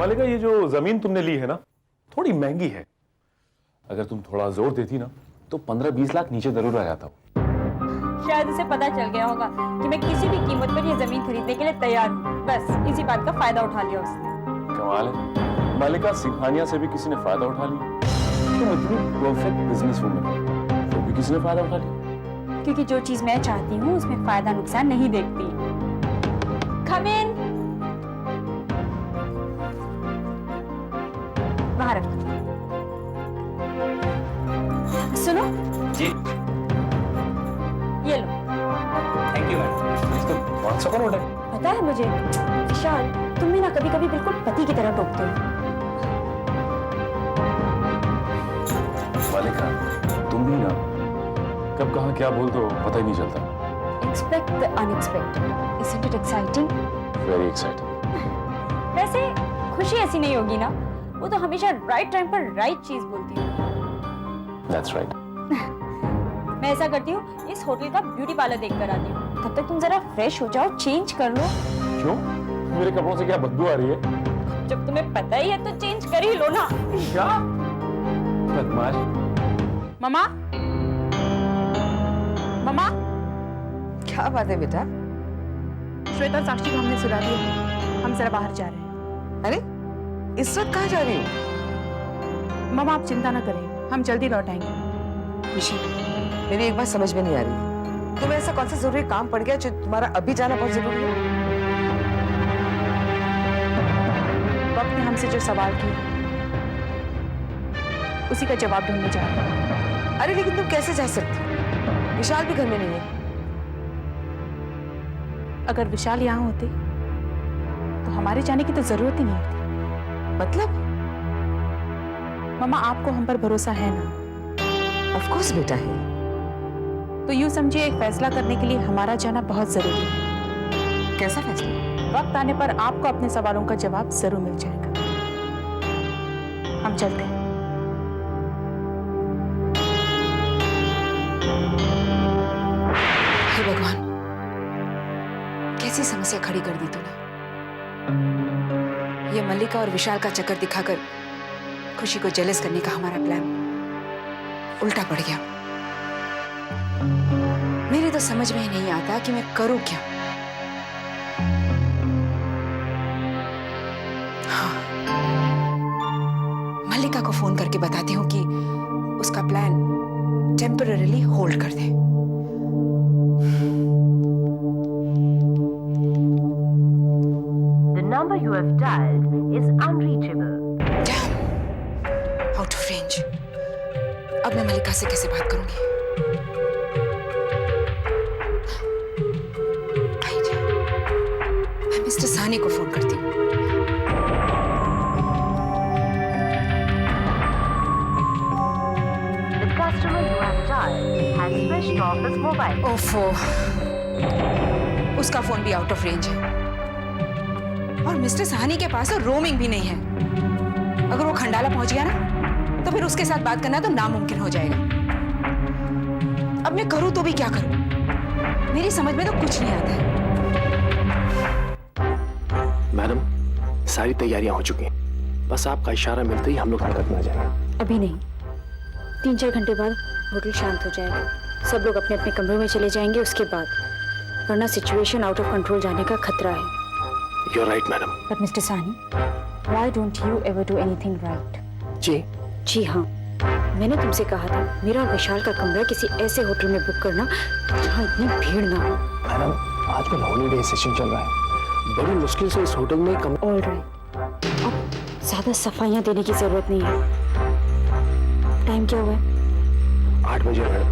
मालिका, ये जो जमीन तुमने ली है ना, थोड़ी महंगी है। अगर तुम थोड़ा जोर देती ना तो 15-20 लाख नीचे जरूर आ जाता हूँ। शायद उसे पता चल गया होगा कि मैं किसी भी कीमत पर ये जमीन खरीदने के लिए तैयार हूँ। बस इसी बात का फायदा उठा लिया उसने। कमाल है मालिका, सिंघानिया से भी किसी ने फायदा उठा लिया। तुम इतनी परफेक्ट बिजनेस वूमन हो, तो भी किसी ने फायदा उठा लिया। क्योंकि जो चीज मैं चाहती हूँ उसमें फायदा नुकसान नहीं देखती। Come in। बाहर रखो। सुनो जी। ये लो। Thank you madam. तो 500 का नोट है। पता है मुझे विशाल, तुम भी ना कभी कभी बिल्कुल पति की तरह टोकते हो। मालिका, तुम भी ना कब कहाँ क्या बोल दो पता ही नहीं चलता। Expect the unexpected. Isn't it exciting? Very exciting. वैसे खुशी ऐसी नहीं होगी ना, वो तो हमेशा राइट टाइम पर राइट चीज बोलती है। That's right. मैं ऐसा करती हूँ, इस होटल का ब्यूटी पार्लर देख कर आती हूँ। तब तक तुम जरा फ्रेश हो जाओ, चेंज कर लो। क्यों? मेरे कपड़ों से क्या बदबू आ रही है? जब तुम्हें पता ही है तो चेंज कर ही लो ना। क्या? बदमाश। मम्मा, मम्मा। क्या बात है बेटा? श्वेता और साक्षी को हमने सुला दिया, हम जरा बाहर जा रहे हैं। अरे इस वक्त कहाँ जा रही हो? मम्मा आप चिंता ना करें, हम जल्दी लौट आएंगे। खुशी, मेरी एक बात समझ में नहीं आ रही। तुम्हें ऐसा कौन सा जरूरी काम पड़ गया जो तुम्हारा अभी जाना बहुत जरूरी है? वक्त ने हमसे जो सवाल किए उसी का जवाब ढूंढने जा रहे हैं। अरे लेकिन तुम कैसे जा सकती हो? विशाल भी घर में नहीं है। अगर विशाल यहाँ होते तो हमारे जाने की तो जरूरत ही नहीं होती। मतलब? मम्मा आपको हम पर भरोसा है ना? ऑफ कोर्स बेटा है। तो यूं समझिए, एक फैसला करने के लिए हमारा जाना बहुत जरूरी है। कैसा फैसला? वक्त आने पर आपको अपने सवालों का जवाब जरूर मिल जाएगा। हम चलते हैं। हे भगवान, कैसी समस्या खड़ी कर दी तूने। ये मल्लिका और विशाल का चक्कर दिखाकर खुशी को जेलस करने का हमारा प्लान उल्टा पड़ गया। मेरे तो समझ में ही नहीं आता कि मैं करूं क्या। हाँ, मल्लिका को फोन करके बताती हूँ कि उसका प्लान टेम्पररीली होल्ड कर दे। The number you have dialed is unreachable. Damn! Out of range. अब मैं मल्लिका से कैसे बात करूंगी? मैं मिस्टर सानी को फोन करती हूँ। The customer you have dialed has switched off his mobile. ओफो, उसका फोन भी आउट ऑफ रेंज है और मिस्टर साहनी के पास रोमिंग भी नहीं है। अगर वो खंडाला पहुंच गया ना तो फिर उसके साथ बात करना तो नामुमकिन हो जाएगा। अब मैं करूं तो भी क्या करूं? मेरी समझ में तो कुछ नहीं आता है। मैडम, सारी तैयारियां हो चुकी हैं, बस आपका इशारा मिलते ही हम लोग हरकत में आ जाएंगे। अभी नहीं, 3-4 घंटे बाद होटल शांत हो जाएगा, सब लोग अपने अपने कमरों में चले जाएंगे उसके बाद, वरना सिचुएशन आउट ऑफ कंट्रोल जाने का खतरा है। You're right, madam. But Mr. Sani, why don't you ever do anything right? जी। जी हाँ, मैंने तुमसे कहा था मेरा और विशाल का कमरा किसी ऐसे होटल में बुक करना जहाँ इतनी भीड़ ना हो। मैडम, आजकल हॉलीडे सेशन चल रहा है, बड़ी मुश्किल से इस होटल में कम। All right, अब ज्यादा सफाइयाँ देने की जरूरत नहीं है। टाइम क्या हुआ है? 8 बजे मैडम।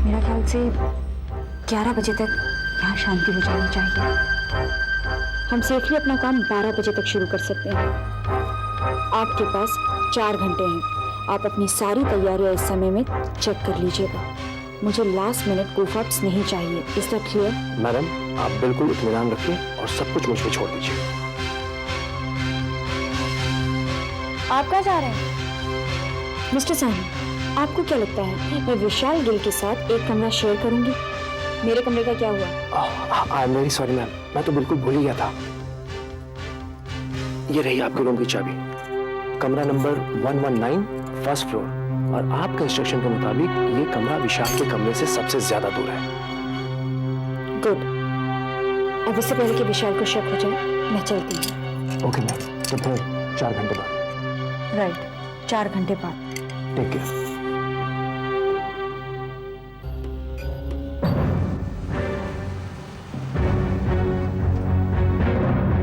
मेरा ख्याल से 11 बजे तक यहाँ शांति हो जानी चाहिए। हम सेफली अपना काम 12 बजे तक शुरू कर सकते हैं। आपके पास 4 घंटे हैं, आप अपनी सारी तैयारियां इस समय में चेक कर लीजिएगा। मुझे लास्ट मिनट कोफअप्स नहीं चाहिए। Is that clear? मैडम, आप बिल्कुल इत्मीनान रखिए और सब कुछ मुझ पे छोड़ दीजिए। आप कहाँ जा रहे हैं? मिस्टर सानी, आपको क्या लगता है मैं विशाल गिल के साथ एक कमरा शेयर करूंगी? मेरे कमरे का क्या हुआ? I am very sorry ma'am, मैं तो बिल्कुल भूल ही गया था। ये रही आपके रूम की चाबी। कमरा नंबर 119, फर्स्ट फ्लोर। और आपके इंस्ट्रक्शन के मुताबिक ये कमरा विशाल के कमरे से सबसे ज्यादा दूर है। गुड। अब इससे पहले कि विशाल को शक हो जाए, मैं चलती हूँ। ओके मैम, तो फिर 4 घंटे बाद। राइट, 4 घंटे बाद। Take care.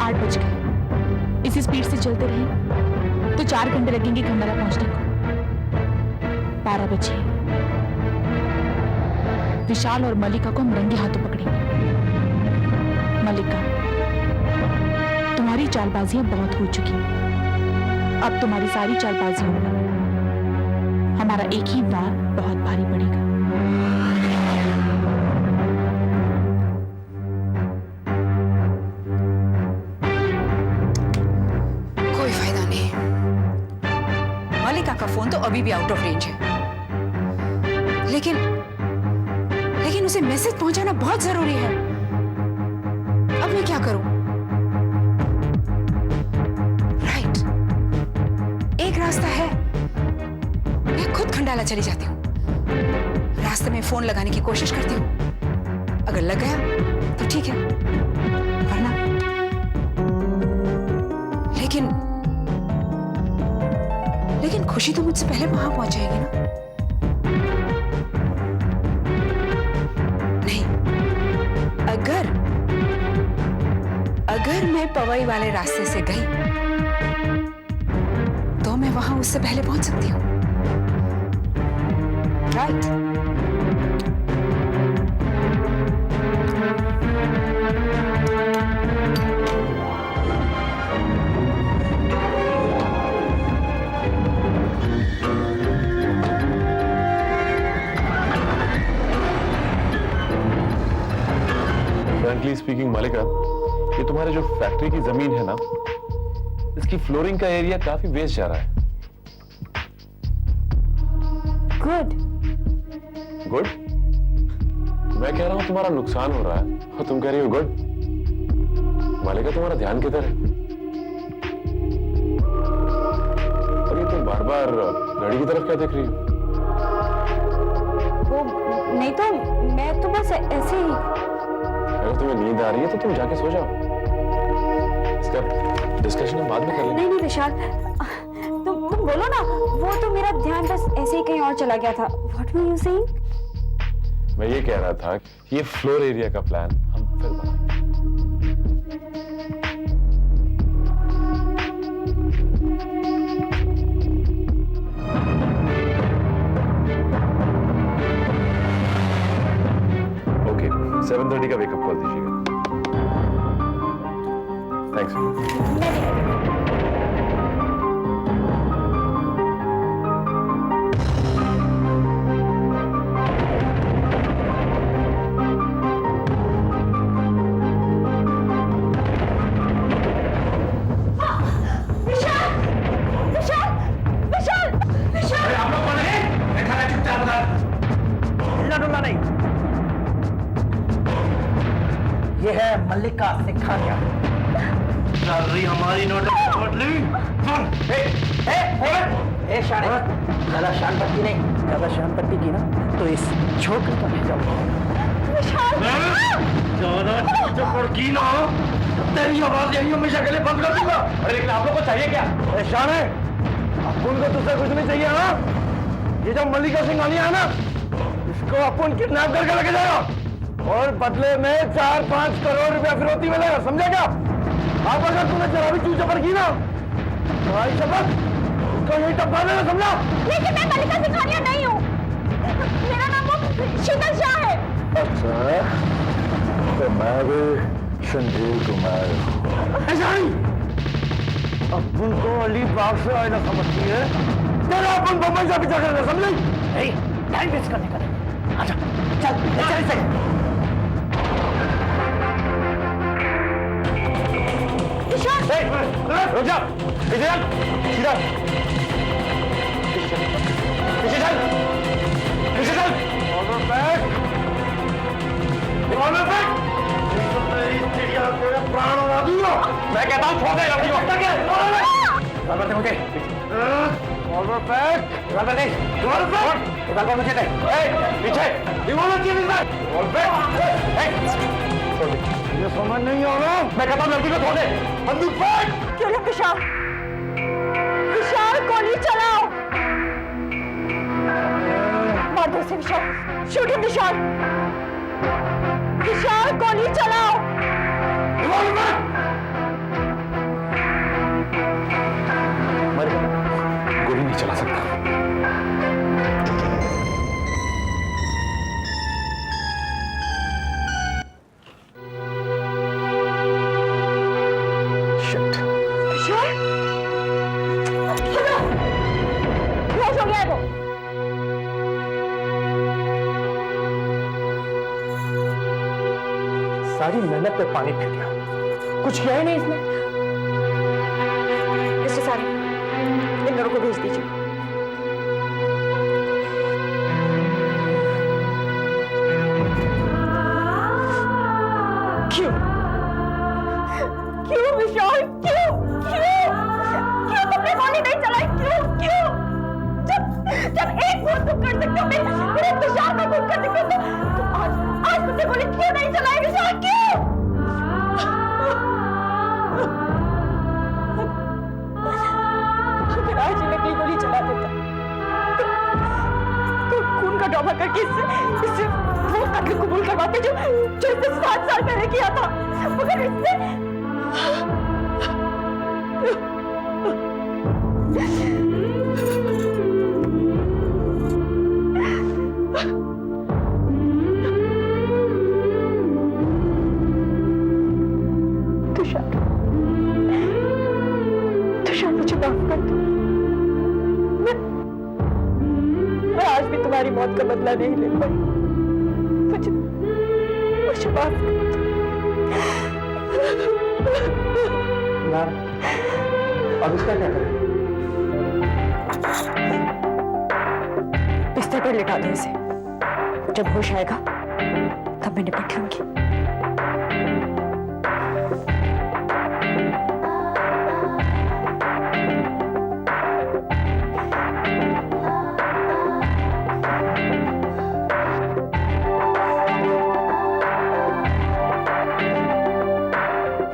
8 बज गए। इसी स्पीड से चलते रहे तो 4 घंटे लगेंगे खंडाला पहुंचने को। 12 बजे विशाल और मल्लिका को हम रंगे हाथों पकड़ेंगे। मल्लिका, तुम्हारी चालबाजियां बहुत हो चुकी हैं। अब तुम्हारी सारी चालबाजियों में हमारा एक ही वार बहुत भारी पड़ेगा। कोई फायदा नहीं। मल्लिका का फोन तो अभी भी आउट ऑफ रेंज है, लेकिन उसे मैसेज पहुंचाना बहुत जरूरी है। अब मैं क्या करूं? राइट, एक रास्ता है। मैं खुद खंडाला चली जाती हूँ, रास्ते में फोन लगाने की कोशिश करती हूँ। अगर लग गया तो ठीक है, वरना लेकिन खुशी तो मुझसे पहले वहां पहुंच जाएगी ना। नहीं, अगर मैं पवई वाले रास्ते से गई तो मैं वहां उससे पहले पहुंच सकती हूँ। राइट? फ्रैंकली स्पीकिंग मल्लिका, ये तुम्हारे जो फैक्ट्री की जमीन है ना, इसकी फ्लोरिंग का एरिया काफी वेस्ट जा रहा है। गुड। गुड? मैं कह रहा हूं तुम्हारा नुकसान हो रहा है और तुम कह रही हो गुड। मल्लिका, तुम्हारा ध्यान किधर है? और ये तुम बार बार घड़ी की तरफ क्या देख रही हो? वो नहीं तो मैं तो बस ऐसे ही। अगर तुम्हें नींद आ रही है तो तुम जाके सो जाओ। इसका डिस्कशन हम बाद में कर लेंगे। नहीं विशाल, तुम बोलो ना। वो तो मेरा ध्यान बस ऐसे ही कहीं और चला गया था। What were you saying? मैं ये कह रहा था कि ये फ्लोर एरिया का प्लान हम फिर बनाएंगे। ओके, 7:30 का वेकअप कॉल दीजिएगा। थैंक्स। ये है मल्लिका सिंघानिया। हमारी नोट शाने, ज्यादा शानपत्ती नहीं, ज्यादा शानपत्ती की ना तो इस छोकरी का भेजा की ना तेरी आवाज यही हमेशा के लिए बंद कर दूंगा। अरे लेकिन आप लोग को चाहिए क्या? शान है, अपुन को तुझसे कुछ नहीं चाहिए ना। ये जो मल्लिका सिंघानिया है ना, इसको अपुन किडनैप करके लेके जाएगा और बदले में 4-5 करोड़ रुपया फिरौती मिलेगा, समझा क्या? आप अगर तूने जरा भी चूचा पर की ना, तुम्हारी शपथ उसको यही टपका देना, समझा? लेकिन मैं मल्लिका सिंघानिया नहीं हूँ। मेरा नाम वो शीतल शाह है। अच्छा, तो मैं भी संजीव कुमार। ऐसा नहीं, अपुन को अलीबाग से आईना समझती है, तेरा अपन बम्बई से पीछा करना, समझे? नहीं, टाइम वेस्ट करने का नहीं। आजा, चल इसे। रुक जा, पीछे चल, सीधा, पीछे चल, पीछे चल, प्राण उड़ा दूंगा। मैं कहता हूँ छोड़ दे लड़की को। Revolver pack, revolver pack, revolver मुझे दे, पीछे, रिवॉल्वर चाहिए सर, रिवॉल्वर पैक, ये समझ नहीं आ रहा, मैं कहता हूँ लड़की को छोड़ दे, बंदूक पैक। क्यों ना विशाल, विशाल गोली चलाओ, मार दो इसे विशाल, शूट हिम विशाल, विशाल गोली चलाओ, रिवॉल्वर गोली नहीं चला सकता। विशाल, बेहोश हो गया है वो। सारी मेहनत पे पानी फिर गया, कुछ किया ही नहीं इसने। मिस्टर सानी, इन दोनों को भेज दीजिए। क्यों? क्यों विशाल? क्यों? क्यों? क्यों तुमने गोली नहीं चलाई? क्यों? क्यों? जब एक वोट तुम कर सकते हो, मेरे तुषार का वोट कर सकते हो, तो आज तुमने गोली क्यों नहीं चलाई विशाल? क्यों? अगर आज ये नकली गोली चला देता तो खून का ड्रामा करके इससे वो कत्ल कबूल करवाते जो इसने 7 साल पहले किया था। मगर इससे तुषार मुझे माफ कर दो। मैं आज भी तुम्हारी मौत का बदला नहीं ले पाई। मुझे माफ कर दो। अब इसका क्या करें? बिस्तर पर लिटा दो इसे। जब होश आएगा तब मैं निपट लूंगी।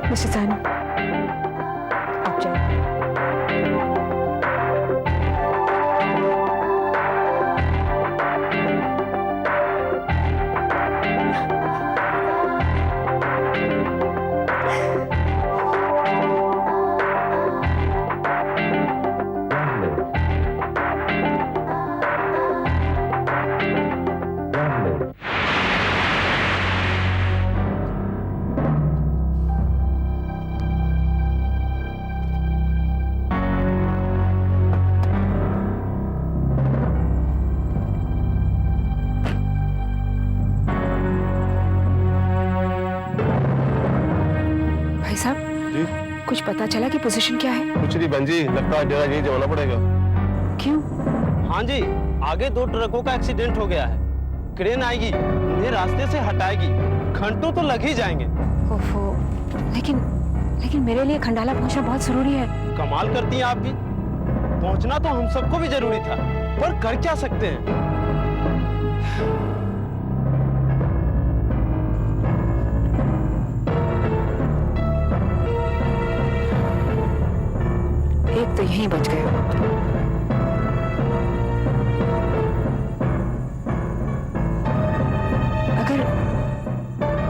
मिस्टर सानी, आप जाइए। भाई साहब, कुछ पता चला कि पोजीशन क्या है? कुछ नहीं बहन जी, लगता है डेरा यहीं जमाना पड़ेगा। क्यों? हाँ जी, आगे 2 ट्रकों का एक्सीडेंट हो गया है। क्रेन आएगी, इन्हें रास्ते से हटाएगी, घंटों तो लग ही जाएंगे। ओफो, लेकिन मेरे लिए खंडाला पहुंचना बहुत जरूरी है। कमाल करती हैं आप भी। पहुंचना तो हम सबको भी जरूरी था, पर कर क्या सकते हैं। एक तो यहीं बच गया।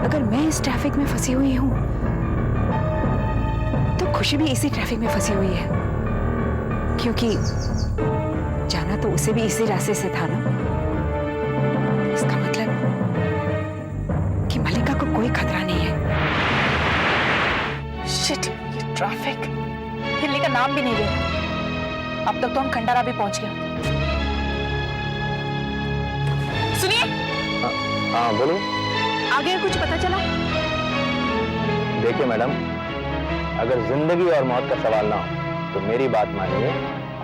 अगर मैं इस ट्रैफिक में फंसी हुई हूं तो खुशी भी इसी ट्रैफिक में फंसी हुई है, क्योंकि जाना तो उसे भी इसी रास्ते से था ना। इसका मतलब कि मलिका को कोई खतरा नहीं है। शिट, ये ट्रैफिक हिलने का नाम भी नहीं ले रहा। अब तक तो हम खंडाला भी पहुंच गए। सुनिए। हाँ बोलो। आगे कुछ पता चला? देखिए मैडम, अगर जिंदगी और मौत का सवाल ना हो तो मेरी बात मानिए,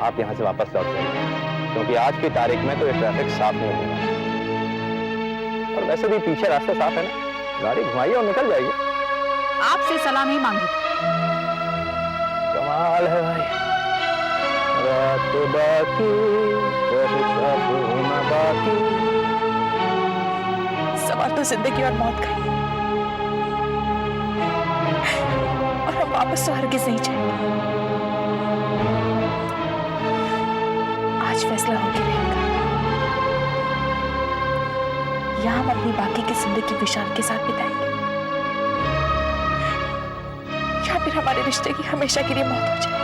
आप यहाँ से वापस लौट जाइए, क्योंकि आज की तारीख में तो ये ट्रैफिक साफ नहीं होगा। और वैसे भी पीछे रास्ता साफ है ना, गाड़ी घुमाइए और निकल जाइए। आपसे सलाह नहीं मांगी। कमाल है भाई, बात बाकी, ट्रैफिक साफ होना बाकी। सवाल तो जिंदगी और मौत का ही है। और हम वापस तो हरगिज नहीं जाएंगे। आज फैसला हो के रहेगा, या हम अपनी बाकी की जिंदगी विशाल के साथ बिताएंगे, या फिर हमारे रिश्ते की हमेशा के लिए मौत हो जाए।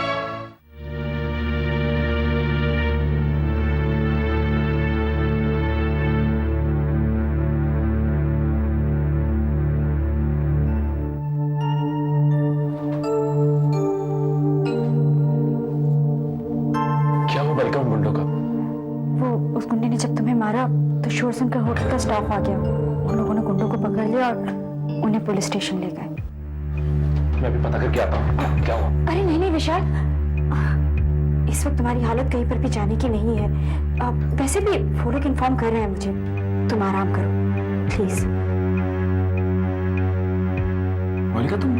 क्या हुआ मलिका उन गुंडों का? वो उस गुंडे ने जब तुम्हें मारा तो शोर सुनकर होटल का स्टाफ आ गया। उन लोगों ने गुंडों को पकड़ लिया और उन्हें पुलिस स्टेशन ले गए। मैं भी पता करके आता हूँ क्या हुआ। अरे नहीं नहीं विशाल, इस वक्त तुम्हारी हालत कहीं पर भी जाने की नहीं है। वैसे भी वो लोग इन्फॉर्म कर रहे हैं मुझे। तुम आराम करो प्लीज। मलिका तुम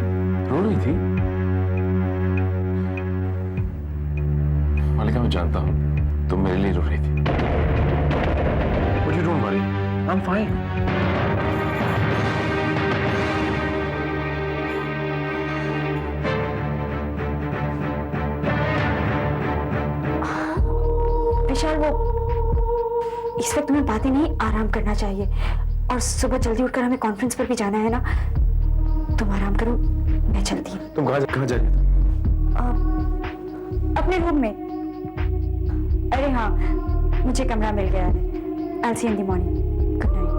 रो रही थी? मलिका मैं जानता हूँ तुम मेरे लिए रो रही थी। But you don't worry, I'm fine. विशाल वो इस वक्त तुम्हें बातें नहीं, आराम करना चाहिए। और सुबह जल्दी उठकर हमें कॉन्फ्रेंस पर भी जाना है ना। तुम आराम करो, मैं चलती हूँ। तुम कहाँ जा रही हो? अपने रूम में। अरे हाँ, मुझे कमरा मिल गया है। I'll see you in the morning. Good night.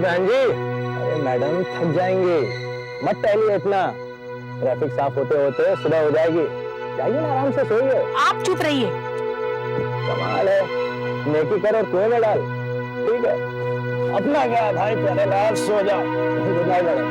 बहन जी, अरे मैडम थक जाएंगे, मत टहलिए इतना। ट्रैफिक साफ होते होते सुबह हो जाएगी। जाइए ना, आराम से सोइए। आप चुप रहिए। कमाल है, नेकी कर और कुएं में डाल। ठीक है, अपना क्या भाई, प्यारे लाल, सो जाओ। Good night madam.